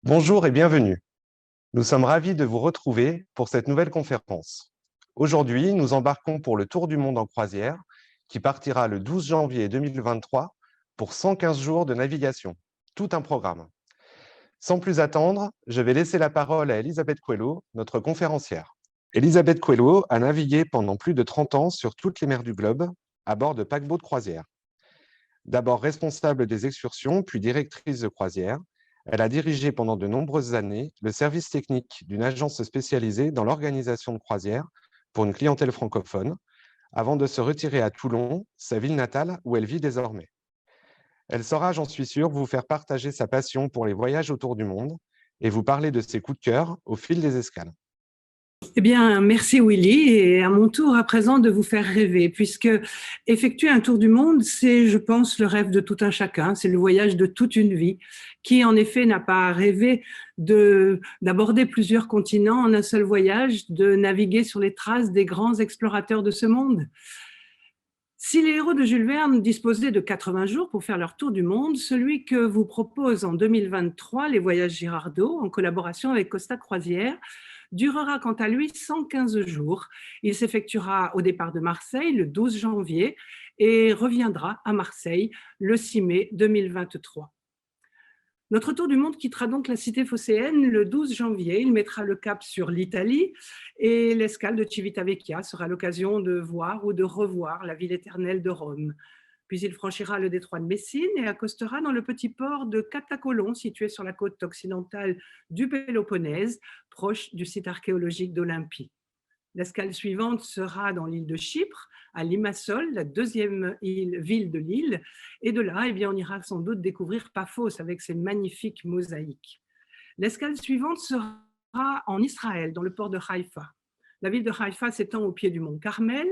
Bonjour et bienvenue. Nous sommes ravis de vous retrouver pour cette nouvelle conférence. Aujourd'hui, nous embarquons pour le Tour du monde en croisière qui partira le 12 janvier 2023 pour 115 jours de navigation. Tout un programme. Sans plus attendre, je vais laisser la parole à Elisabeth Coelho, notre conférencière. Elisabeth Coelho a navigué pendant plus de 30 ans sur toutes les mers du globe à bord de paquebots de croisière. D'abord responsable des excursions, puis directrice de croisière, elle a dirigé pendant de nombreuses années le service technique d'une agence spécialisée dans l'organisation de croisières pour une clientèle francophone, avant de se retirer à Toulon, sa ville natale où elle vit désormais. Elle saura, j'en suis sûr, vous faire partager sa passion pour les voyages autour du monde et vous parler de ses coups de cœur au fil des escales. Eh bien, merci Willy, et à mon tour à présent de vous faire rêver, puisque effectuer un tour du monde, c'est, je pense, le rêve de tout un chacun, c'est le voyage de toute une vie. Qui, en effet, n'a pas rêvé d'aborder plusieurs continents en un seul voyage, de naviguer sur les traces des grands explorateurs de ce monde? Si les héros de Jules Verne disposaient de 80 jours pour faire leur tour du monde, celui que vous propose en 2023 les Voyages Girardot, en collaboration avec Costa Croisière, durera quant à lui 115 jours. Il s'effectuera au départ de Marseille le 12 janvier et reviendra à Marseille le 6 mai 2023. Notre tour du monde quittera donc la cité phocéenne le 12 janvier. Il mettra le cap sur l'Italie et l'escale de Civitavecchia sera l'occasion de voir ou de revoir la ville éternelle de Rome. Puis il franchira le détroit de Messine et accostera dans le petit port de Catacolon, situé sur la côte occidentale du Péloponnèse, proche du site archéologique d'Olympie. L'escale suivante sera dans l'île de Chypre, à Limassol, la deuxième ville de l'île. Et de là, on ira sans doute découvrir Paphos avec ses magnifiques mosaïques. L'escale suivante sera en Israël, dans le port de Haïfa. La ville de Haïfa s'étend au pied du mont Carmel.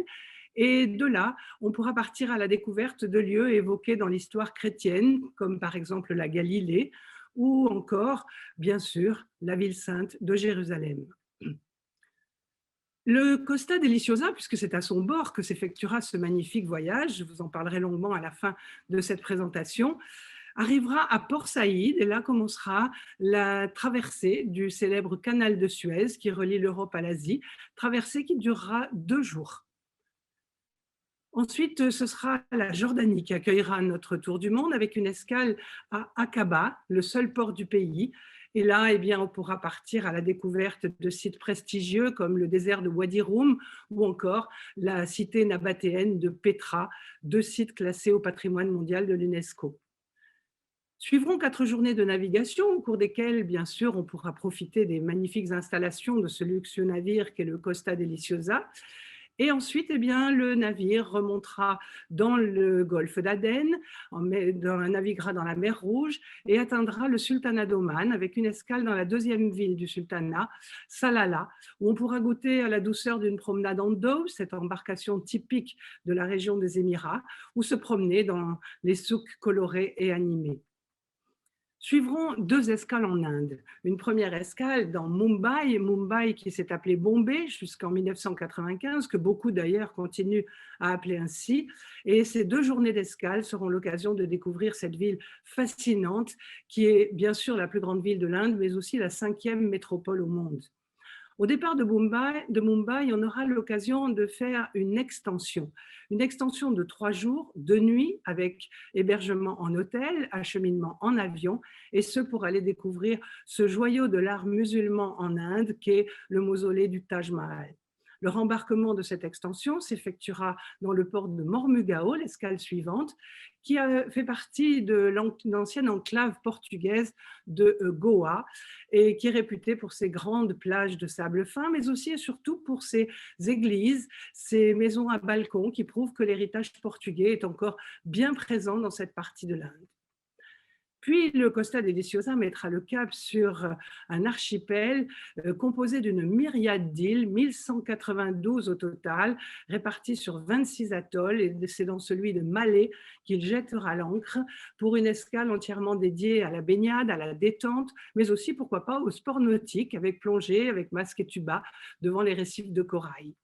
Et de là, on pourra partir à la découverte de lieux évoqués dans l'histoire chrétienne, comme par exemple la Galilée, ou encore, bien sûr, la ville sainte de Jérusalem. Le Costa Deliciosa, puisque c'est à son bord que s'effectuera ce magnifique voyage, je vous en parlerai longuement à la fin de cette présentation, arrivera à Port Saïd et là commencera la traversée du célèbre canal de Suez qui relie l'Europe à l'Asie, traversée qui durera 2 jours. Ensuite, ce sera la Jordanie qui accueillera notre tour du monde avec une escale à Aqaba, le seul port du pays. Et là, on pourra partir à la découverte de sites prestigieux comme le désert de Wadi Rum ou encore la cité nabatéenne de Petra, 2 sites classés au patrimoine mondial de l'UNESCO. Suivront 4 journées de navigation au cours desquelles, bien sûr, on pourra profiter des magnifiques installations de ce luxueux navire qu'est le Costa Deliciosa. Et ensuite, le navire remontera dans le golfe d'Aden, naviguera dans la mer Rouge et atteindra le sultanat d'Oman avec une escale dans la deuxième ville du sultanat, Salalah, où on pourra goûter à la douceur d'une promenade en dhow, cette embarcation typique de la région des Émirats, ou se promener dans les souks colorés et animés. Suivront 2 escales en Inde. Une première escale dans Mumbai qui s'est appelée Bombay jusqu'en 1995, que beaucoup d'ailleurs continuent à appeler ainsi. Et ces 2 journées d'escale seront l'occasion de découvrir cette ville fascinante qui est bien sûr la plus grande ville de l'Inde, mais aussi la 5e métropole au monde. Au départ de Mumbai, on aura l'occasion de faire une extension de 3 jours, 2 nuits, avec hébergement en hôtel, acheminement en avion, et ce pour aller découvrir ce joyau de l'art musulman en Inde qu'est le mausolée du Taj Mahal. Le rembarquement de cette extension s'effectuera dans le port de Mormugao, l'escale suivante, qui fait partie de l'ancienne enclave portugaise de Goa et qui est réputée pour ses grandes plages de sable fin, mais aussi et surtout pour ses églises, ses maisons à balcons qui prouvent que l'héritage portugais est encore bien présent dans cette partie de l'Inde. Puis le Costa Deliciosa mettra le cap sur un archipel composé d'une myriade d'îles, 1192 au total, réparties sur 26 atolls, et c'est dans celui de Malé qu'il jettera l'ancre pour une escale entièrement dédiée à la baignade, à la détente, mais aussi, pourquoi pas, au sport nautique avec plongée, avec masque et tuba devant les récifs de corail.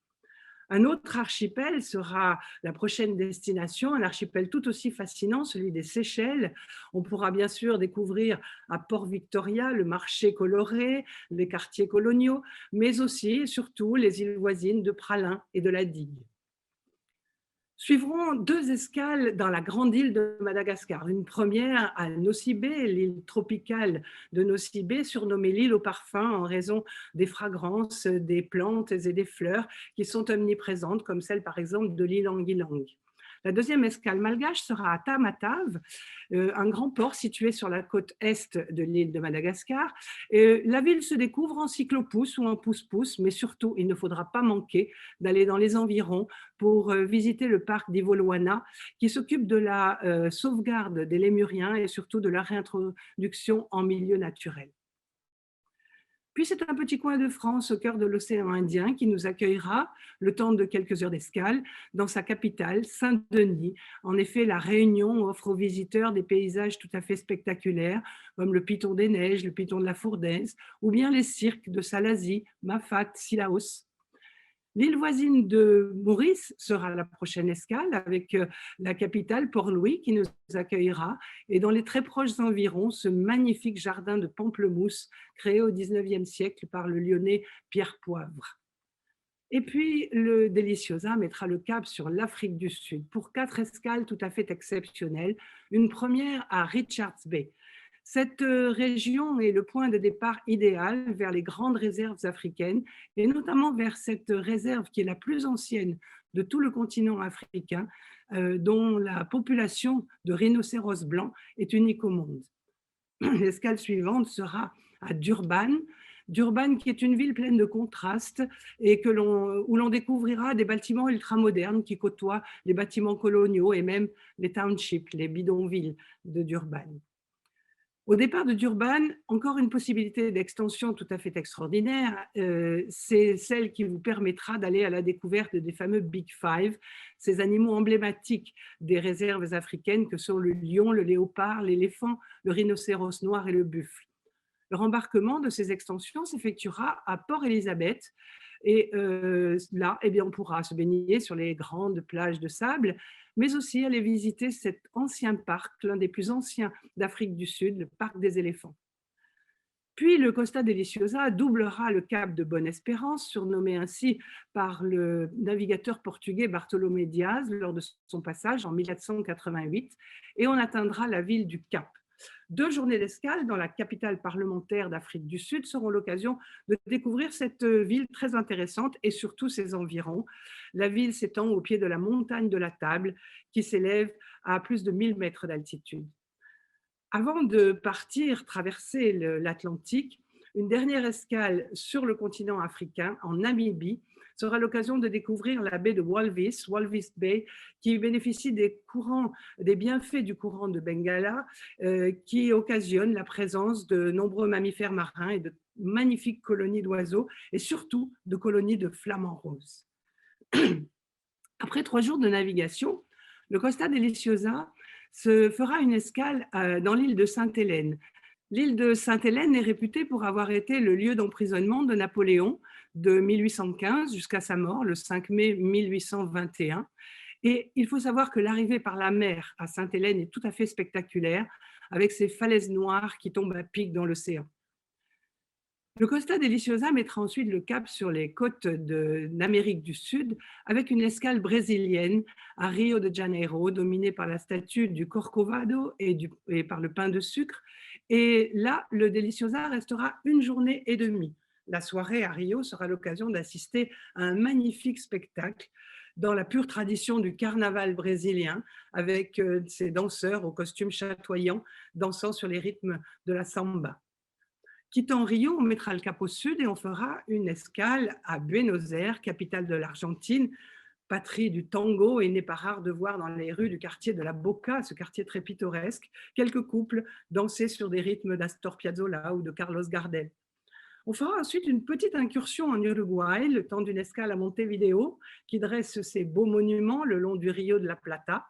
Un autre archipel sera la prochaine destination, un archipel tout aussi fascinant, celui des Seychelles. On pourra bien sûr découvrir à Port Victoria le marché coloré, les quartiers coloniaux, mais aussi et surtout les îles voisines de Praslin et de la Digue. Suivront 2 escales dans la grande île de Madagascar. Une première à Nosy-Be, l'île tropicale de Nosy-Be, surnommée l'île au parfum en raison des fragrances des plantes et des fleurs qui sont omniprésentes, comme celle par exemple de l'île Anguillang. La deuxième escale malgache sera à Tamatave, un grand port situé sur la côte est de l'île de Madagascar. La ville se découvre en cyclopousse ou en pousse-pousse, mais surtout, il ne faudra pas manquer d'aller dans les environs pour visiter le parc d'Ivoloana, qui s'occupe de la sauvegarde des lémuriens et surtout de leur réintroduction en milieu naturel. Puis c'est un petit coin de France au cœur de l'océan Indien qui nous accueillera le temps de quelques heures d'escale dans sa capitale, Saint-Denis. En effet, la Réunion offre aux visiteurs des paysages tout à fait spectaculaires comme le Piton des Neiges, le Piton de la Fourdaise ou bien les cirques de Salazie, Mafat, Sillaos. L'île voisine de Maurice sera la prochaine escale avec la capitale Port-Louis qui nous accueillera et dans les très proches environs, ce magnifique jardin de pamplemousse créé au 19e siècle par le Lyonnais Pierre Poivre. Et puis, le Deliciosa mettra le cap sur l'Afrique du Sud pour 4 escales tout à fait exceptionnelles. Une première à Richards Bay. Cette région est le point de départ idéal vers les grandes réserves africaines et notamment vers cette réserve qui est la plus ancienne de tout le continent africain, dont la population de rhinocéros blancs est unique au monde. L'escale suivante sera à Durban. Durban, qui est une ville pleine de contrastes et où l'on découvrira des bâtiments ultramodernes qui côtoient les bâtiments coloniaux et même les townships, les bidonvilles de Durban. Au départ de Durban, encore une possibilité d'extension tout à fait extraordinaire, c'est celle qui vous permettra d'aller à la découverte des fameux Big Five, ces animaux emblématiques des réserves africaines que sont le lion, le léopard, l'éléphant, le rhinocéros noir et le buffle. Le rembarquement de ces extensions s'effectuera à Port Elizabeth et là, eh bien, on pourra se baigner sur les grandes plages de sable, mais aussi aller visiter cet ancien parc, l'un des plus anciens d'Afrique du Sud, le parc des éléphants. Puis le Costa Deliciosa doublera le cap de Bonne-Espérance, surnommé ainsi par le navigateur portugais Bartolomé Diaz lors de son passage en 1488, et on atteindra la ville du Cap. 2 journées d'escale dans la capitale parlementaire d'Afrique du Sud seront l'occasion de découvrir cette ville très intéressante et surtout ses environs. La ville s'étend au pied de la montagne de la Table qui s'élève à plus de 1000 mètres d'altitude. Avant de partir traverser l'Atlantique, une dernière escale sur le continent africain, en Namibie, sera l'occasion de découvrir la baie de Walvis, Walvis Bay, qui bénéficie des bienfaits du courant de Bengala, qui occasionne la présence de nombreux mammifères marins et de magnifiques colonies d'oiseaux, et surtout de colonies de flamants roses. Après 3 jours de navigation, le Costa Deliciosa se fera une escale dans l'île de Sainte-Hélène. L'île de Sainte-Hélène est réputée pour avoir été le lieu d'emprisonnement de Napoléon de 1815 jusqu'à sa mort le 5 mai 1821. Et il faut savoir que l'arrivée par la mer à Sainte-Hélène est tout à fait spectaculaire, avec ses falaises noires qui tombent à pic dans l'océan. Le Costa Deliciosa mettra ensuite le cap sur les côtes d'Amérique du Sud avec une escale brésilienne à Rio de Janeiro, dominée par la statue du Corcovado et par le pain de sucre. Et là, le Deliciosa restera 1 journée et demie. La soirée à Rio sera l'occasion d'assister à un magnifique spectacle dans la pure tradition du carnaval brésilien, avec ces danseurs aux costumes chatoyants dansant sur les rythmes de la samba. Quittant Rio, on mettra le cap au sud et on fera une escale à Buenos Aires, capitale de l'Argentine, patrie du tango, et il n'est pas rare de voir dans les rues du quartier de la Boca, ce quartier très pittoresque, quelques couples danser sur des rythmes d'Astor Piazzolla ou de Carlos Gardel. On fera ensuite une petite incursion en Uruguay, le temps d'une escale à Montevideo, qui dresse ses beaux monuments le long du Rio de la Plata.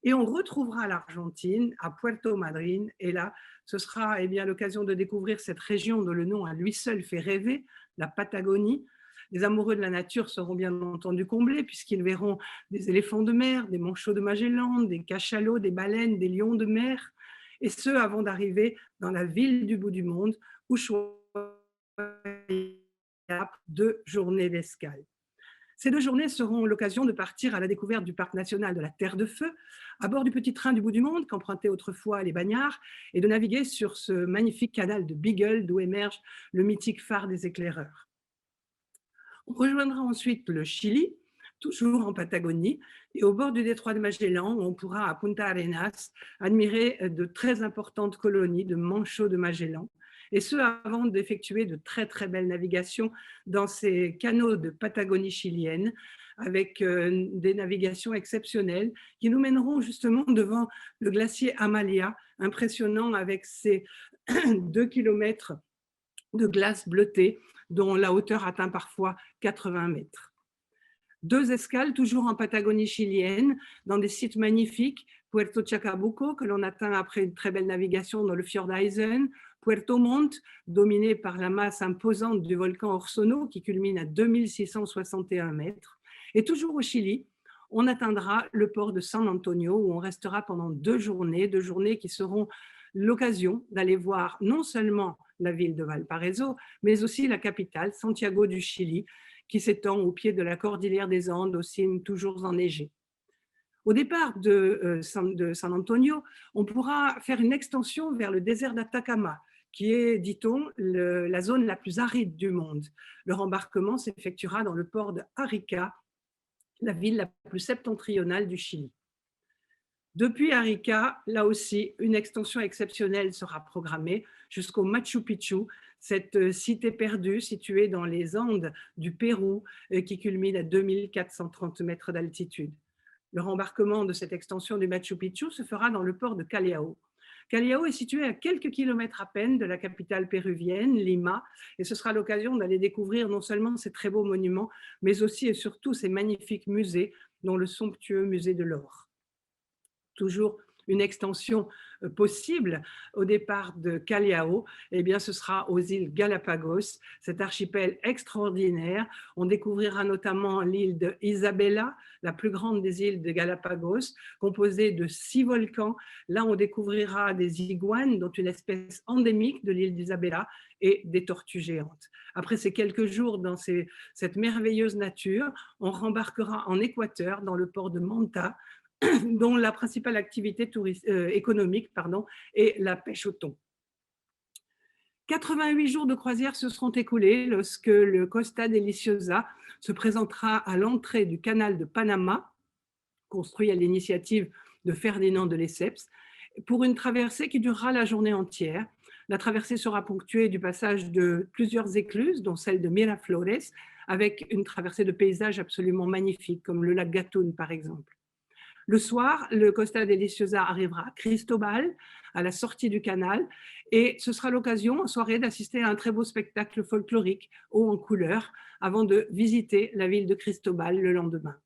Et on retrouvera l'Argentine à Puerto Madryn. Et là, ce sera l'occasion de découvrir cette région dont le nom à lui seul fait rêver, la Patagonie. Les amoureux de la nature seront bien entendu comblés puisqu'ils verront des éléphants de mer, des manchots de Magellan, des cachalots, des baleines, des lions de mer, et ce avant d'arriver dans la ville du bout du monde où choisir 2 journées d'escale. Ces 2 journées seront l'occasion de partir à la découverte du parc national de la Terre de Feu, à bord du petit train du bout du monde qu'empruntaient autrefois les bagnards, et de naviguer sur ce magnifique canal de Beagle d'où émerge le mythique phare des éclaireurs. On rejoindra ensuite le Chili, toujours en Patagonie, et au bord du détroit de Magellan, on pourra à Punta Arenas admirer de très importantes colonies de manchots de Magellan, et ce avant d'effectuer de très très belles navigations dans ces canaux de Patagonie chilienne, avec des navigations exceptionnelles qui nous mèneront justement devant le glacier Amalia, impressionnant avec ses 2 kilomètres de glace bleutée dont la hauteur atteint parfois 80 mètres. 2 escales, toujours en Patagonie chilienne, dans des sites magnifiques, Puerto Chacabuco, que l'on atteint après une très belle navigation dans le fjord Eisen, Puerto Montt, dominé par la masse imposante du volcan Orsono, qui culmine à 2661 mètres. Et toujours au Chili, on atteindra le port de San Antonio, où on restera pendant 2 journées qui seront l'occasion d'aller voir non seulement la ville de Valparaiso, mais aussi la capitale, Santiago du Chili, qui s'étend au pied de la cordillère des Andes, aux cimes toujours enneigées. Au départ de San Antonio, on pourra faire une extension vers le désert d'Atacama, qui est, dit-on, la zone la plus aride du monde. Le rembarquement s'effectuera dans le port de Arica, la ville la plus septentrionale du Chili. Depuis Arica, là aussi, une extension exceptionnelle sera programmée jusqu'au Machu Picchu, cette cité perdue située dans les Andes du Pérou qui culmine à 2430 mètres d'altitude. Le rembarquement de cette extension du Machu Picchu se fera dans le port de Callao. Callao est situé à quelques kilomètres à peine de la capitale péruvienne, Lima, et ce sera l'occasion d'aller découvrir non seulement ces très beaux monuments, mais aussi et surtout ces magnifiques musées, dont le somptueux musée de l'or. Toujours une extension possible au départ de Callao, eh bien, ce sera aux îles Galapagos, cet archipel extraordinaire. On découvrira notamment l'île de Isabela, la plus grande des îles de Galapagos, composée de 6 volcans. Là, on découvrira des iguanes, dont une espèce endémique de l'île d'Isabela, et des tortues géantes. Après ces quelques jours dans cette merveilleuse nature, on rembarquera en Équateur, dans le port de Manta, dont la principale activité économique est la pêche au thon. 88 jours de croisière se seront écoulés lorsque le Costa Deliciosa se présentera à l'entrée du canal de Panama, construit à l'initiative de Ferdinand de Lesseps, pour une traversée qui durera la journée entière. La traversée sera ponctuée du passage de plusieurs écluses, dont celle de Miraflores, avec une traversée de paysages absolument magnifiques, comme le lac Gatun par exemple. Le soir, le Costa Deliciosa arrivera à Cristobal, à la sortie du canal, et ce sera l'occasion en soirée d'assister à un très beau spectacle folklorique, haut en couleurs, avant de visiter la ville de Cristobal le lendemain.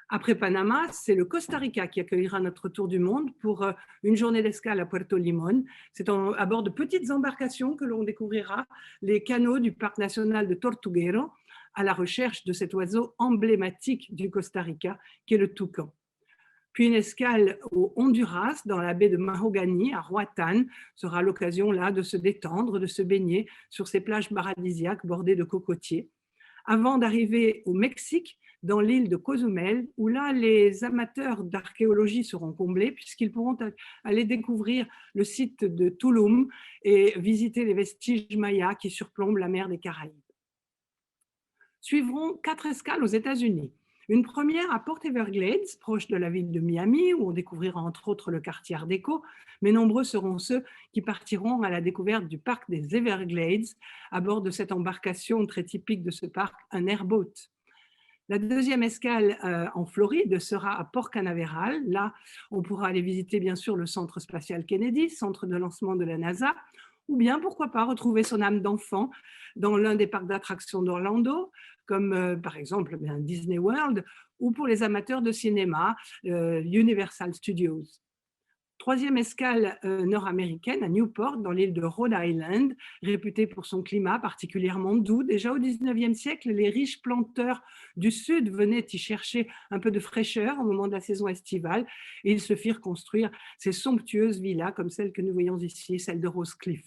Après Panama, c'est le Costa Rica qui accueillera notre tour du monde pour une journée d'escale à Puerto Limón. C'est à bord de petites embarcations que l'on découvrira les canaux du parc national de Tortuguero, à la recherche de cet oiseau emblématique du Costa Rica, qui est le toucan. Puis une escale au Honduras, dans la baie de Mahogany, à Roatan, sera l'occasion là de se détendre, de se baigner sur ces plages paradisiaques bordées de cocotiers. Avant d'arriver au Mexique, dans l'île de Cozumel, où là, les amateurs d'archéologie seront comblés, puisqu'ils pourront aller découvrir le site de Tulum et visiter les vestiges mayas qui surplombent la mer des Caraïbes. Suivront 4 escales aux États-Unis. Une première à Port Everglades, proche de la ville de Miami, où on découvrira entre autres le quartier Art déco, mais nombreux seront ceux qui partiront à la découverte du parc des Everglades à bord de cette embarcation très typique de ce parc, un airboat. La deuxième escale en Floride sera à Port Canaveral. Là, on pourra aller visiter bien sûr le centre spatial Kennedy, centre de lancement de la NASA, ou bien, pourquoi pas, retrouver son âme d'enfant dans l'un des parcs d'attractions d'Orlando, comme par exemple Disney World, ou pour les amateurs de cinéma, Universal Studios. Troisième escale nord-américaine à Newport, dans l'île de Rhode Island, réputée pour son climat particulièrement doux. Déjà au XIXe siècle, les riches planteurs du Sud venaient y chercher un peu de fraîcheur au moment de la saison estivale et ils se firent construire ces somptueuses villas comme celle que nous voyons ici, celle de Rose Cliff.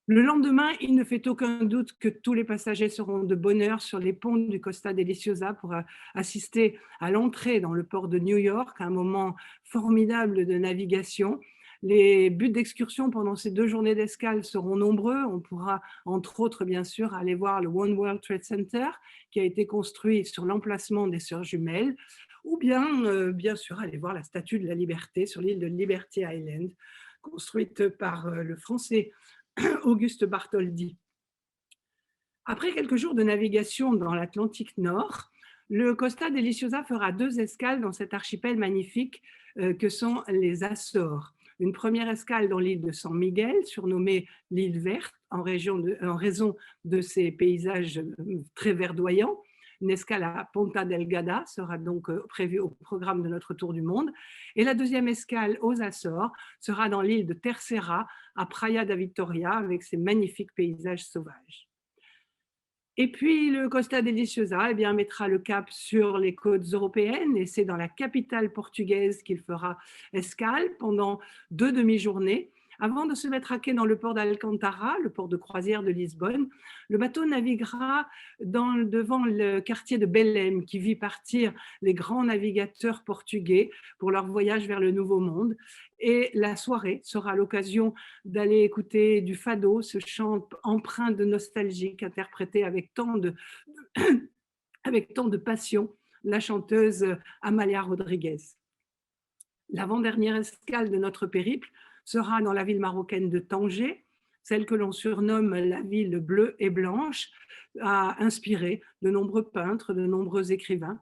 Le lendemain, il ne fait aucun doute que tous les passagers seront de bonne heure sur les ponts du Costa Deliciosa pour assister à l'entrée dans le port de New York, un moment formidable de navigation. Les buts d'excursion pendant ces 2 journées d'escale seront nombreux. On pourra, entre autres, bien sûr, aller voir le One World Trade Center, qui a été construit sur l'emplacement des Sœurs Jumelles, ou bien sûr, aller voir la Statue de la Liberté sur l'île de Liberty Island, construite par le Français Auguste Bartholdi. Après quelques jours de navigation dans l'Atlantique Nord, le Costa Deliciosa fera 2 escales dans cet archipel magnifique que sont les Açores. Une première escale dans l'île de San Miguel, surnommée l'île verte, en raison de ses paysages très verdoyants. Une escale à Ponta Delgada sera donc prévue au programme de notre tour du monde. Et la deuxième escale aux Açores sera dans l'île de Terceira, à Praia da Victoria, avec ses magnifiques paysages sauvages. Et puis le Costa Deliciosa mettra le cap sur les côtes européennes et c'est dans la capitale portugaise qu'il fera escale pendant 2 demi-journées. Avant de se mettre à quai dans le port d'Alcantara, le port de croisière de Lisbonne, le bateau naviguera devant le quartier de Belém qui vit partir les grands navigateurs portugais pour leur voyage vers le Nouveau Monde. Et la soirée sera l'occasion d'aller écouter du fado, ce chant empreint de nostalgie interprété avec tant de passion, la chanteuse Amalia Rodriguez. L'avant-dernière escale de notre périple sera dans la ville marocaine de Tanger, celle que l'on surnomme la ville bleue et blanche, a inspiré de nombreux peintres, de nombreux écrivains.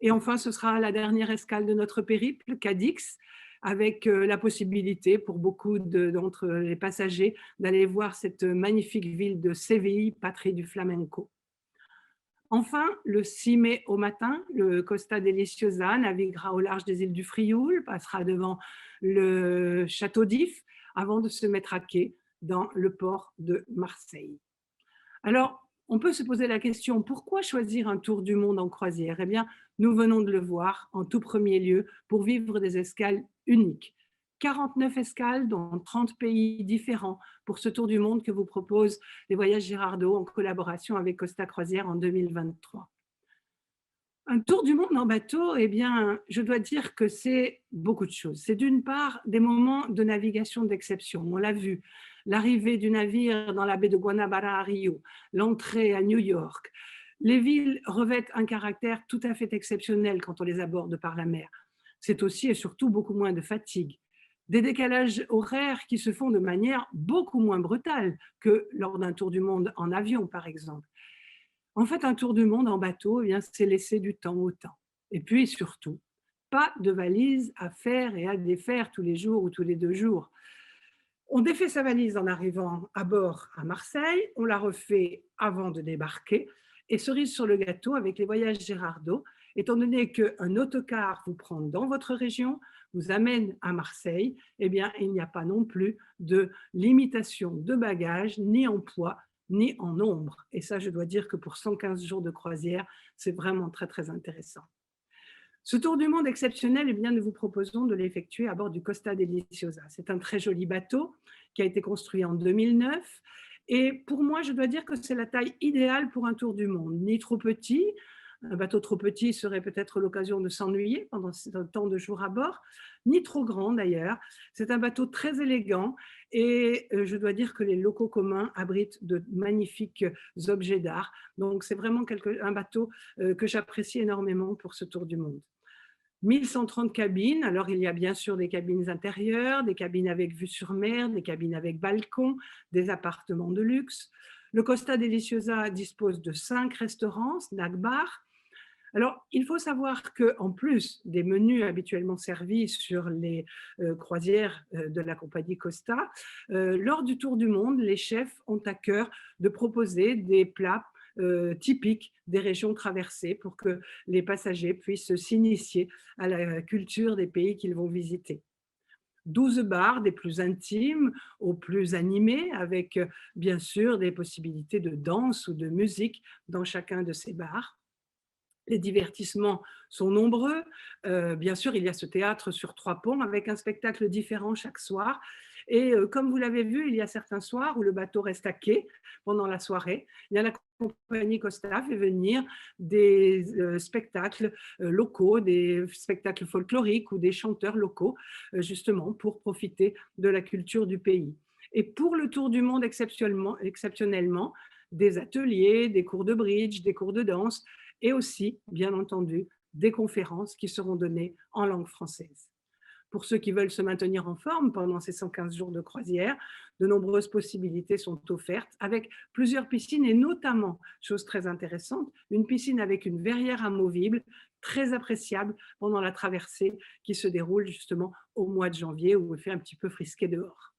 Et enfin, ce sera la dernière escale de notre périple, Cadix, avec la possibilité pour beaucoup d'entre les passagers d'aller voir cette magnifique ville de Séville, patrie du flamenco. Enfin, le 6 mai au matin, le Costa Deliciosa naviguera au large des îles du Frioul, passera devant le château d'If avant de se mettre à quai dans le port de Marseille. Alors, on peut se poser la question, pourquoi choisir un tour du monde en croisière? Eh bien, nous venons de le voir en tout premier lieu pour vivre des escales uniques. 49 escales dans 30 pays différents pour ce tour du monde que vous propose les Voyages Girardot en collaboration avec Costa Croisière en 2023. Un tour du monde en bateau, eh bien, je dois dire que c'est beaucoup de choses. C'est d'une part des moments de navigation d'exception. On l'a vu, l'arrivée du navire dans la baie de Guanabara à Rio, l'entrée à New York. Les villes revêtent un caractère tout à fait exceptionnel quand on les aborde par la mer. C'est aussi et surtout beaucoup moins de fatigue. Des décalages horaires qui se font de manière beaucoup moins brutale que lors d'un tour du monde en avion, par exemple. En fait, un tour du monde en bateau, c'est laisser du temps au temps. Et puis surtout, pas de valise à faire et à défaire tous les jours ou tous les 2 jours. On défait sa valise en arrivant à bord à Marseille, on la refait avant de débarquer. Et cerise sur le gâteau, avec les Voyages Girardot, étant donné qu'un autocar vous prend dans votre région, vous amène à Marseille, il n'y a pas non plus de limitation de bagages, ni en poids, ni en nombre. Et ça, je dois dire que pour 115 jours de croisière, c'est vraiment très, très intéressant. Ce tour du monde exceptionnel, nous vous proposons de l'effectuer à bord du Costa Deliciosa. C'est un très joli bateau qui a été construit en 2009. Et pour moi, je dois dire que c'est la taille idéale pour un tour du monde. Ni trop petit, un bateau trop petit serait peut-être l'occasion de s'ennuyer pendant tant de jours à bord, ni trop grand d'ailleurs. C'est un bateau très élégant et je dois dire que les locaux communs abritent de magnifiques objets d'art. Donc c'est vraiment un bateau que j'apprécie énormément pour ce tour du monde. 1130 cabines, alors il y a bien sûr des cabines intérieures, des cabines avec vue sur mer, des cabines avec balcon, des appartements de luxe. Le Costa Deliciosa dispose de 5 restaurants, snack bars. Alors, il faut savoir qu'en plus des menus habituellement servis sur les croisières de la compagnie Costa, lors du tour du monde, les chefs ont à cœur de proposer des plats typiques des régions traversées pour que les passagers puissent s'initier à la culture des pays qu'ils vont visiter. 12 bars, des plus intimes aux plus animés, avec bien sûr des possibilités de danse ou de musique dans chacun de ces bars. Les divertissements sont nombreux. Bien sûr, il y a ce théâtre sur 3 ponts avec un spectacle différent chaque soir. Et comme vous l'avez vu, il y a certains soirs où le bateau reste à quai pendant la soirée. Il y a la compagnie Costa fait venir des spectacles locaux, des spectacles folkloriques ou des chanteurs locaux, justement pour profiter de la culture du pays. Et pour le tour du monde exceptionnellement, des ateliers, des cours de bridge, des cours de danse, et aussi, bien entendu, des conférences qui seront données en langue française. Pour ceux qui veulent se maintenir en forme pendant ces 115 jours de croisière, de nombreuses possibilités sont offertes avec plusieurs piscines et notamment, chose très intéressante, une piscine avec une verrière amovible très appréciable pendant la traversée qui se déroule justement au mois de janvier où il fait un petit peu frisqué dehors.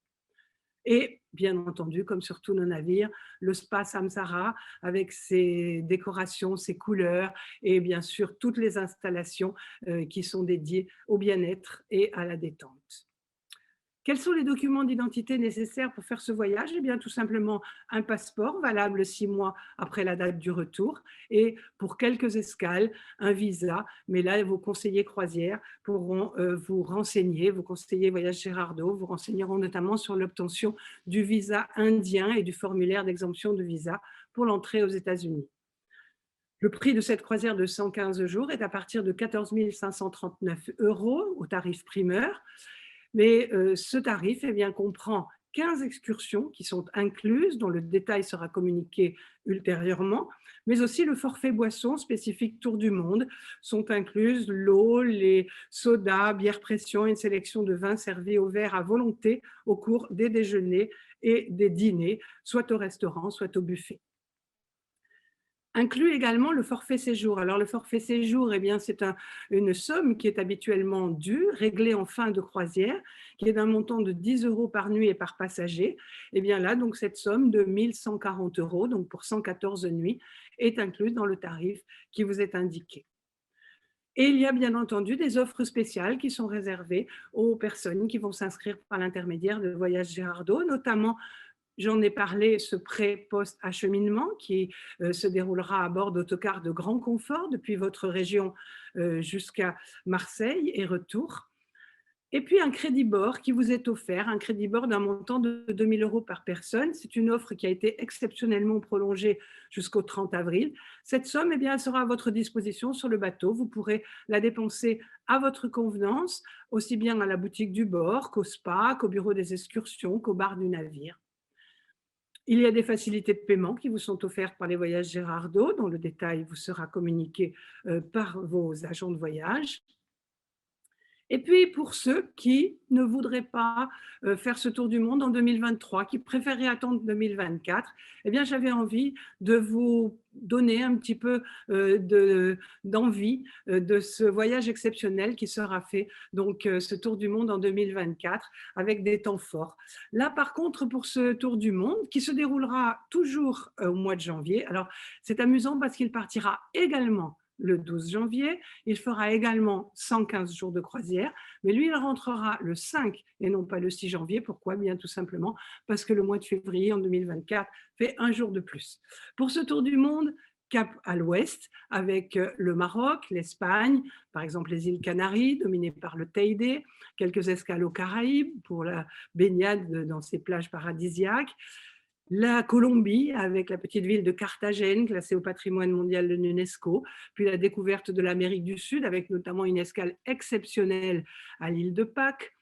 Et bien entendu, comme sur tous nos navires, le spa Samsara avec ses décorations, ses couleurs et bien sûr toutes les installations qui sont dédiées au bien-être et à la détente. Quels sont les documents d'identité nécessaires pour faire ce voyage? Eh bien, tout simplement un passeport valable 6 mois après la date du retour et pour quelques escales, un visa. Mais là, vos conseillers croisières pourront vous renseigner, vos conseillers voyage Gérardo vous renseigneront notamment sur l'obtention du visa indien et du formulaire d'exemption de visa pour l'entrée aux États-Unis. Le prix de cette croisière de 115 jours est à partir de 14 539 € au tarif primeur. Mais ce tarif eh bien, comprend 15 excursions qui sont incluses, dont le détail sera communiqué ultérieurement, mais aussi le forfait boisson spécifique Tour du Monde. Sont incluses l'eau, les sodas, bière pression et une sélection de vins servis au verre à volonté au cours des déjeuners et des dîners, soit au restaurant, soit au buffet. Inclut également le forfait séjour. Alors, le forfait séjour, eh bien, c'est une somme qui est habituellement due, réglée en fin de croisière, qui est d'un montant de 10 € par nuit et par passager. Eh bien là, donc, cette somme de 1 140 €, donc pour 114 nuits, est incluse dans le tarif qui vous est indiqué. Et il y a bien entendu des offres spéciales qui sont réservées aux personnes qui vont s'inscrire par l'intermédiaire de Voyage Gérardo, notamment j'en ai parlé, ce pré-post-acheminement qui se déroulera à bord d'autocars de grand confort depuis votre région jusqu'à Marseille et retour. Et puis un crédit bord qui vous est offert, un crédit bord d'un montant de 2 000 € par personne. C'est une offre qui a été exceptionnellement prolongée jusqu'au 30 avril. Cette somme, eh bien, elle sera à votre disposition sur le bateau. Vous pourrez la dépenser à votre convenance, aussi bien à la boutique du bord qu'au spa, qu'au bureau des excursions, qu'au bar du navire. Il y a des facilités de paiement qui vous sont offertes par les voyages Gérardo, dont le détail vous sera communiqué par vos agents de voyage. Et puis, pour ceux qui ne voudraient pas faire ce tour du monde en 2023, qui préféraient attendre 2024, eh bien, j'avais envie de vous donner un petit peu d'envie de ce voyage exceptionnel qui sera fait, donc ce tour du monde en 2024, avec des temps forts. Là, par contre, pour ce tour du monde, qui se déroulera toujours au mois de janvier, alors c'est amusant parce qu'il partira également le 12 janvier. Il fera également 115 jours de croisière, mais lui, il rentrera le 5 et non pas le 6 janvier. Pourquoi? Bien tout simplement parce que le mois de février en 2024 fait un jour de plus. Pour ce tour du monde, cap à l'ouest, avec le Maroc, l'Espagne, par exemple les îles Canaries, dominées par le Teide, quelques escales aux Caraïbes pour la baignade dans ces plages paradisiaques, la Colombie, avec la petite ville de Carthagène, classée au patrimoine mondial de l'UNESCO, puis la découverte de l'Amérique du Sud, avec notamment une escale exceptionnelle à l'île de Pâques.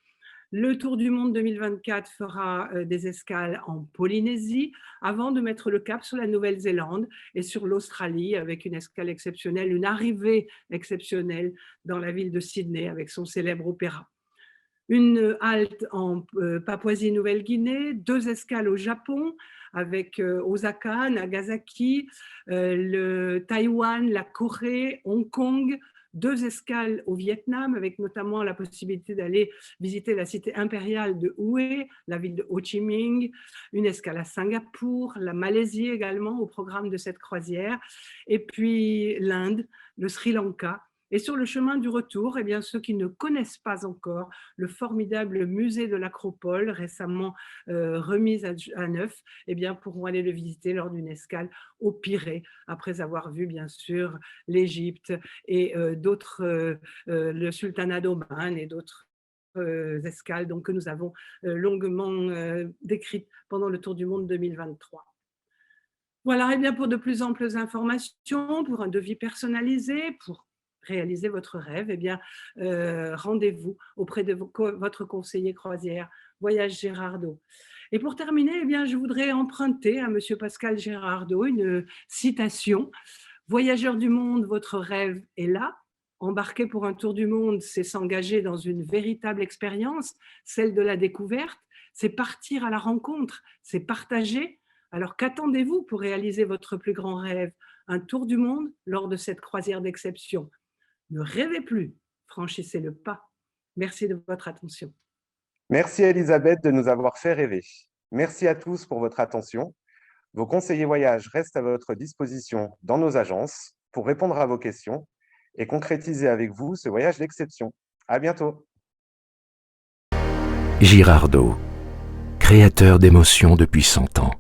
Le Tour du Monde 2024 fera des escales en Polynésie, avant de mettre le cap sur la Nouvelle-Zélande et sur l'Australie, avec une escale exceptionnelle, une arrivée exceptionnelle dans la ville de Sydney, avec son célèbre opéra. Une halte en Papouasie-Nouvelle-Guinée, 2 escales au Japon avec Osaka, Nagasaki, le Taïwan, la Corée, Hong Kong, 2 escales au Vietnam avec notamment la possibilité d'aller visiter la cité impériale de Hue, la ville de Ho Chi Minh, une escale à Singapour, la Malaisie également au programme de cette croisière, et puis l'Inde, le Sri Lanka Et sur le chemin du retour, eh bien, ceux qui ne connaissent pas encore le formidable musée de l'Acropole, récemment remis à neuf, eh bien, pourront aller le visiter lors d'une escale au Pirée, après avoir vu bien sûr l'Égypte et le sultanat d'Oman et d'autres escales donc, que nous avons longuement décrites pendant le Tour du Monde 2023. Voilà, et bien pour de plus amples informations, pour un devis personnalisé, pour réaliser votre rêve, eh bien, rendez-vous auprès de votre conseiller croisière Voyage Gérardot. Et pour terminer, eh bien, je voudrais emprunter à Monsieur Pascal Gérardot une citation. Voyageurs du monde, votre rêve est là. Embarquer pour un tour du monde, c'est s'engager dans une véritable expérience, celle de la découverte, c'est partir à la rencontre, c'est partager. Alors qu'attendez-vous pour réaliser votre plus grand rêve? Un tour du monde lors de cette croisière d'exception. Ne rêvez plus, franchissez le pas. Merci de votre attention. Merci Elisabeth de nous avoir fait rêver. Merci à tous pour votre attention. Vos conseillers voyage restent à votre disposition dans nos agences pour répondre à vos questions et concrétiser avec vous ce voyage d'exception. À bientôt. Girardot, créateur d'émotions depuis 100 ans.